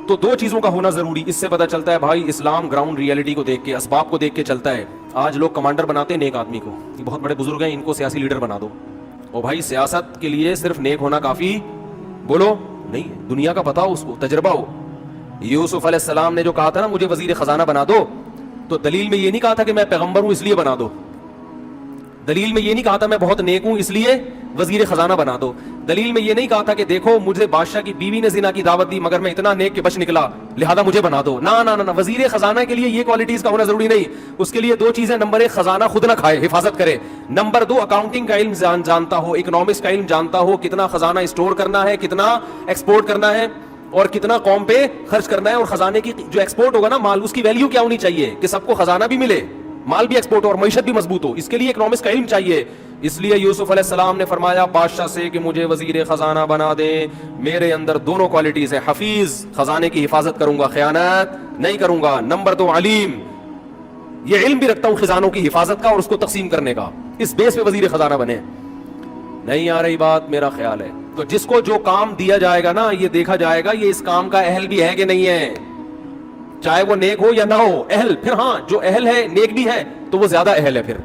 تو دو چیزوں کا ہونا ضروری. اس سے پتہ چلتا ہے بھائی اسلام گراؤنڈ ریئلٹی کو دیکھ کے, اسباب کو دیکھ کے چلتا ہے. آج لوگ کمانڈر بناتے ہیں نیک آدمی کو, یہ بہت بڑے بزرگ ہیں, ان کو سیاسی لیڈر بنا دو. اور بھائی سیاست کے لیے صرف نیک ہونا کافی بولو نہیں ہے, دنیا کا پتہ ہو, اس کو تجربہ ہو. یوسف علیہ السلام نے جو کہا تھا نا مجھے وزیر خزانہ بنا دو, تو دلیل میں یہ نہیں کہا تھا کہ میں پیغمبر ہوں اس لیے بنا دو. دلیل میں یہ نہیں کہا تھا میں بہت نیک ہوں اس لیے وزیر خزانہ بنا دو. دلیل میں یہ نہیں کہا تھا کہ دیکھو مجھے بادشاہ کی بیوی نے زنا کی دعوت دی مگر میں اتنا نیک کہ بچ نکلا لہذا مجھے بنا دو. نہ وزیر خزانہ کے لیے یہ کوالٹیز کا ہونا ضروری نہیں. اس کے لیے دو چیزیں, نمبر ایک خزانہ خود نہ کھائے, حفاظت کرے. نمبر دو اکاؤنٹنگ کا علم جانتا ہو, اکنامکس کا علم جانتا ہو, کتنا خزانہ اسٹور کرنا ہے, کتنا ایکسپورٹ کرنا ہے اور کتنا قوم پہ خرچ کرنا ہے. اور خزانے کی جو ایکسپورٹ ہوگا نا مال, اس کی ویلیو کیا ہونی چاہیے کہ سب کو خزانہ بھی ملے, مال بھی ایکسپورٹ ہو اور معیشت بھی مضبوط ہو. اس کے لیے اکنامکس کا علم چاہیے. اس لیے یوسف علیہ السلام نے فرمایا بادشاہ سے کہ مجھے وزیر خزانہ بنا دیں, میرے اندر دونوں کوالٹیز ہیں, حفیظ خزانے کی حفاظت کروں گا, خیانت نہیں کروں گا. نمبر دو علیم, یہ علم بھی رکھتا ہوں خزانوں کی حفاظت کا اور اس کو تقسیم کرنے کا. اس بیس پہ وزیر خزانہ بنے. نہیں آ رہی بات, میرا خیال ہے تو جس کو جو کام دیا جائے گا نا یہ دیکھا جائے گا یہ اس کام کا اہل بھی ہے کہ نہیں ہے, چاہے وہ نیک ہو یا نہ ہو. اہل پھر ہاں جو اہل ہے نیک بھی ہے تو وہ زیادہ اہل ہے. پھر